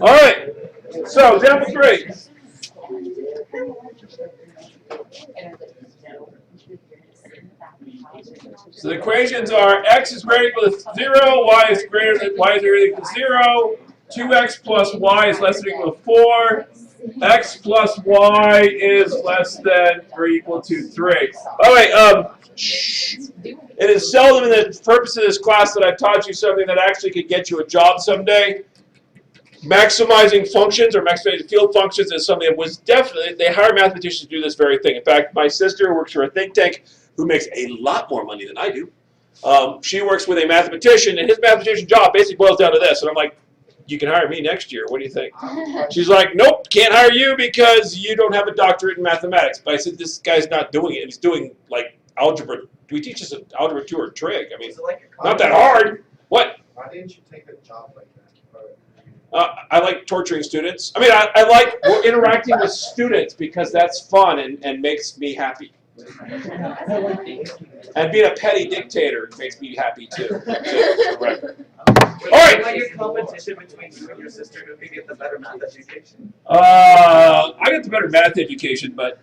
All right, so example 3. So the equations are x is greater or equal to 0, y is greater than equal to 0, 2x plus y is less than or equal to 4, x plus y is less than or equal to 3. By the way, it is seldom in the purpose of this class that I've taught you something that actually could get you a job someday. Maximizing functions or maximizing field functions is something that was definitely, they hire mathematicians to do this very thing. In fact, my sister works for a think tank who makes a lot more money than I do. She works with a mathematician, and his mathematician job basically boils down to this. And I'm like, you can hire me next year. What do you think? She's like, nope, can't hire you because you don't have a doctorate in mathematics. But I said, this guy's not doing it. He's doing like algebra. We teach us algebra 2 or trig. I mean, not that hard. What? Why didn't you take a job like that? I like torturing students. I mean, I like interacting with students because that's fun and makes me happy. And being a petty dictator makes me happy too. Right. All right. Like your competition between you and your sister to get the better math education. I got the better math education, but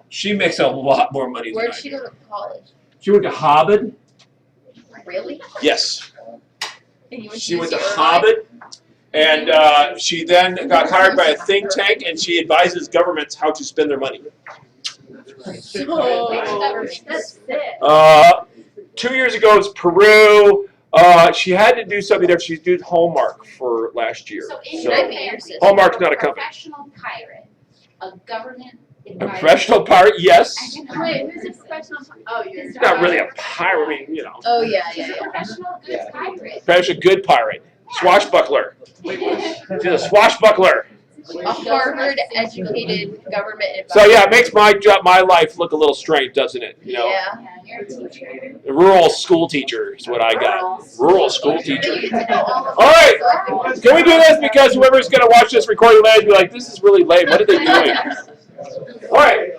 she makes a lot more money than I do. Where'd she go to college? She went to Harvard. Really? Yes. And She went to Harvard. And she then got hired by a think tank, and she advises governments how to spend their money. 2 years ago it was Peru. She had to do something there. She did Hallmark for last year. So in your family, Hallmark's not a company. Professional pirate, a government A advisor. professional pirate, yes. Wait, who's a professional? Oh, you're She's not really a pirate, I mean, you know. Oh yeah, She's a professional good pirate. Professional good pirate. Swashbuckler. She's a swashbuckler. a Harvard-educated government advisor. So yeah, it makes my job, my life look a little strange, doesn't it? You know, Yeah. You're a teacher. a rural school teacher is what I got. Rural school teacher. You get to know all of All right, that, so can we do this because whoever's going to watch this recording later will be like, this is really lame. What are they doing? All right.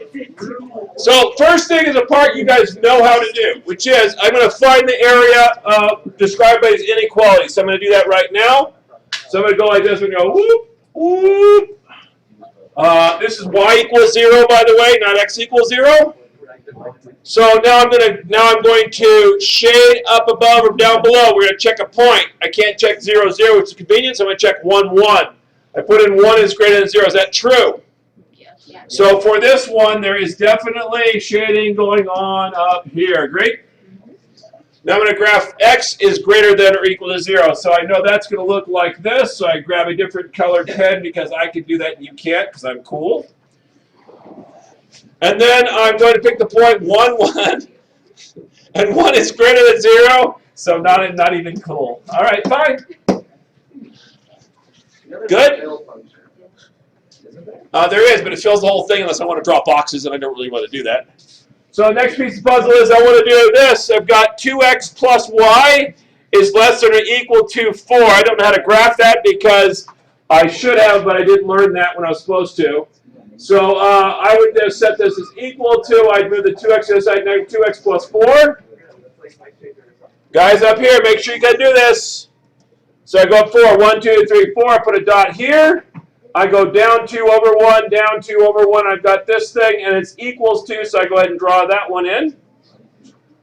So first thing is a part you guys know how to do, which is I'm going to find the area described by these inequalities. So I'm going to do that right now. So I'm going to go like this and go whoop, whoop. This is y equals 0, by the way, not x equals 0. So now I'm going to shade up above or down below. We're going to check a point. I can't check 0, 0, which is convenient, so I'm going to check 1, 1. I put in 1 is greater than 0. Is that true? So for this one, there is definitely shading going on up here. Great. Now I'm going to graph x is greater than or equal to 0. So I know that's going to look like this. So I grab a different colored pen because I can do that and you can't because I'm cool. And then I'm going to pick the point 1, 1. And 1 is greater than 0. So not even cool. All right, fine. Good? There is, but it fills the whole thing unless I want to draw boxes, and I don't really want to do that. So the next piece of the puzzle is I want to do this. I've got 2x plus y is less than or equal to 4. I don't know how to graph that because I should have, but I didn't learn that when I was supposed to. So I would just set this as equal to, I'd move the 2x to the side, negative 2x plus 4. Guys up here, make sure you can do this. So I go up 4, 1, 2, 3, 4. I put a dot here. I go down 2 over 1, down 2 over 1. I've got this thing, and it's equals 2, so I go ahead and draw that one in.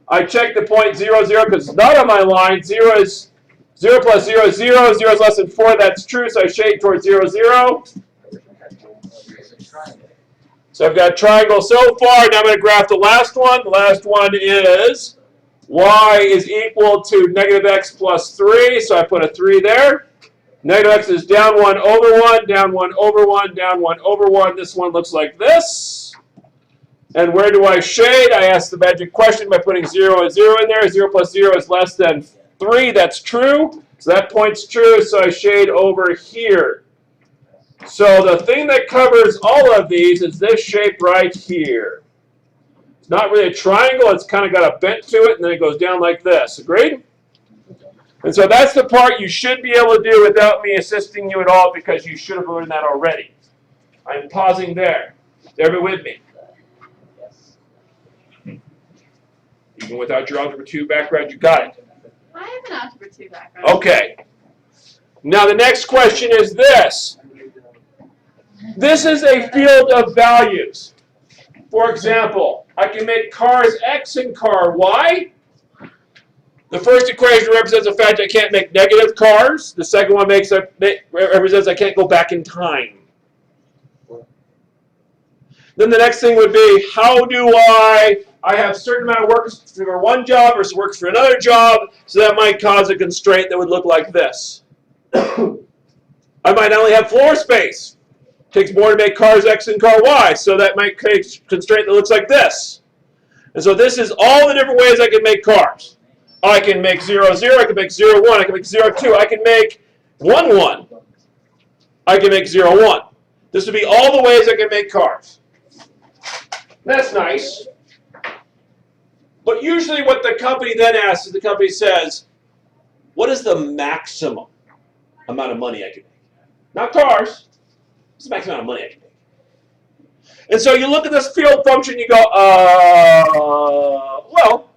I check the point 0, 0, because it's not on my line. 0 is 0 plus 0 is 0. 0 is less than 4. That's true, so I shade towards 0, 0. So I've got a triangle so far. Now I'm going to graph the last one. The last one is y is equal to negative x plus 3, so I put a 3 there. Negative x is down 1 over 1, down 1 over 1, down 1 over 1. This one looks like this. And where do I shade? I ask the magic question by putting 0 and 0 in there. 0 plus 0 is less than 3. That's true. So that point's true, so I shade over here. So the thing that covers all of these is this shape right here. It's not really a triangle. It's kind of got a bent to it, and then it goes down like this. Agreed? And so that's the part you should be able to do without me assisting you at all because you should have learned that already. I'm pausing there. Everybody with me? Even without your Algebra 2 background, you got it. I have an Algebra 2 background. Okay. Now the next question is this. This is a field of values. For example, I can make cars X and car Y. The first equation represents the fact I can't make negative cars. The second one represents I can't go back in time. Then the next thing would be, how do I have a certain amount of workers for one job versus workers for another job, so that might cause a constraint that would look like this. I might only have floor space. It takes more to make cars X and car Y, so that might create a constraint that looks like this. And so this is all the different ways I can make cars. I can make 0, 0, I can make 0, 1, I can make 0, 2, I can make 1, 1. I can make 0, 1. This would be all the ways I can make cars. That's nice. But usually what the company then asks is the company says, what is the maximum amount of money I can make? Not cars. What's the maximum amount of money I can make? And so you look at this field function, you go, well,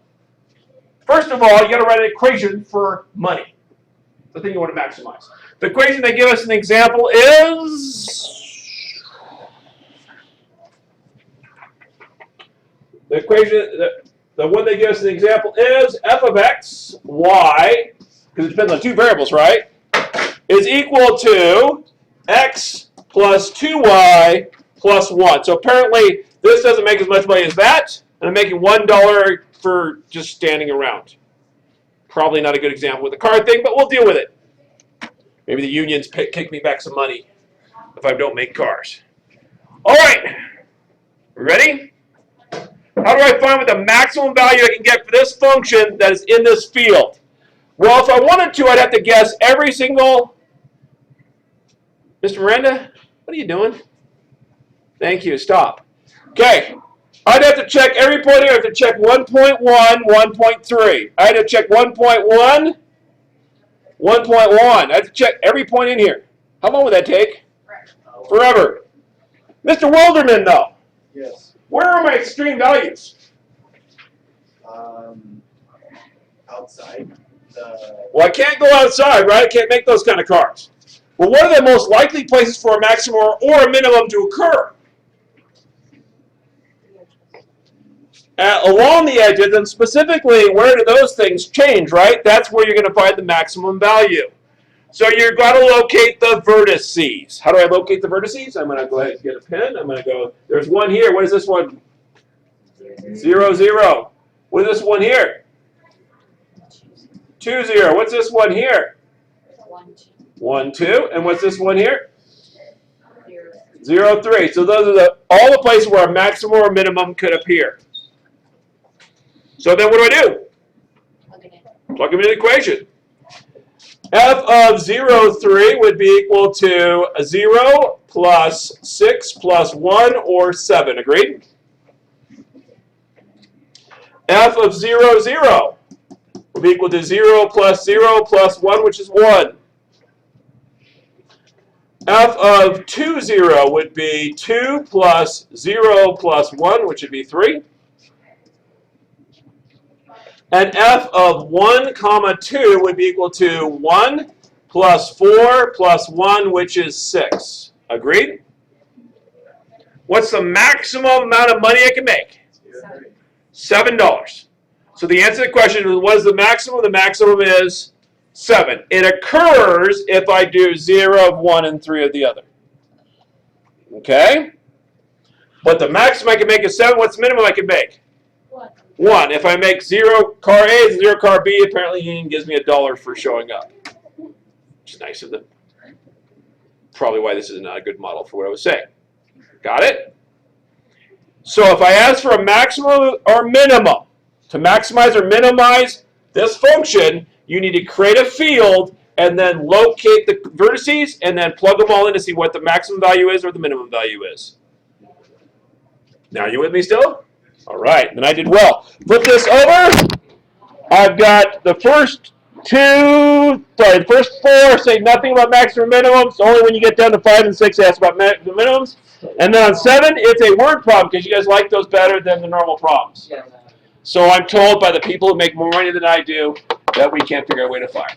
first of all, you got to write an equation for money. The thing you want to maximize. The equation they give us an example is... The equation, the one they give us an example is f of x, y, because it depends on two variables, right, is equal to x plus 2y plus 1. So apparently this doesn't make as much money as that, and I'm making $1 for just standing around. Probably not a good example with the car thing, but we'll deal with it. Maybe the unions kick me back some money if I don't make cars. All right, ready? How do I find what the maximum value I can get for this function that is in this field? Well, if I wanted to, I'd have to guess every single... Mr. Miranda, what are you doing? Thank you, stop. Okay, I'd have to check every point here. I have to check 1.1, 1.3. I had to check 1.1, 1.1. I have to check every point in here. How long would that take? Forever. Mr. Wilderman, though. Yes. Where are my extreme values? Outside. Well, I can't go outside, right? I can't make those kind of cars. Well, what are the most likely places for a maximum or a minimum to occur? Along the edges, and specifically, where do those things change, right? That's where you're going to find the maximum value. So you've got to locate the vertices. How do I locate the vertices? I'm going to go ahead and get a pen. I'm going to go, there's one here. What is this one? 0, 0. What is this one here? 2, 0. What's this one here? 1, 2. And what's this one here? 0, 3. So those are all the places where a maximum or minimum could appear. So then what do? Plug them into the equation. F of 0, 3 would be equal to 0 plus 6 plus 1 or 7. Agreed? F of 0, 0 would be equal to 0 plus 1, which is 1. F of 2, 0 would be 2 plus 0 plus 1, which would be 3. And f of 1, 2 would be equal to 1 plus 4 plus 1, which is 6. Agreed? What's the maximum amount of money I can make? $7. So the answer to the question is, what is the maximum? The maximum is 7. It occurs if I do 0 of 1 and 3 of the other. Okay? But the maximum I can make is 7. What's the minimum I can make? 1. If I make 0 car A and 0 car B, apparently Union gives me $1 for showing up. Which is nice of them. Probably why this is not a good model for what I was saying. Got it? So if I ask for a maximum or minimum, to maximize or minimize this function, you need to create a field and then locate the vertices and then plug them all in to see what the maximum value is or the minimum value is. Now, are you with me still? All right, then I did well. Flip this over. I've got the first first 4 say nothing about maximum minimums. Only when you get down to 5 and 6, ask about the minimums. And then on 7, it's a word problem because you guys like those better than the normal problems. So I'm told by the people who make more money than I do that we can't figure out a way to fire.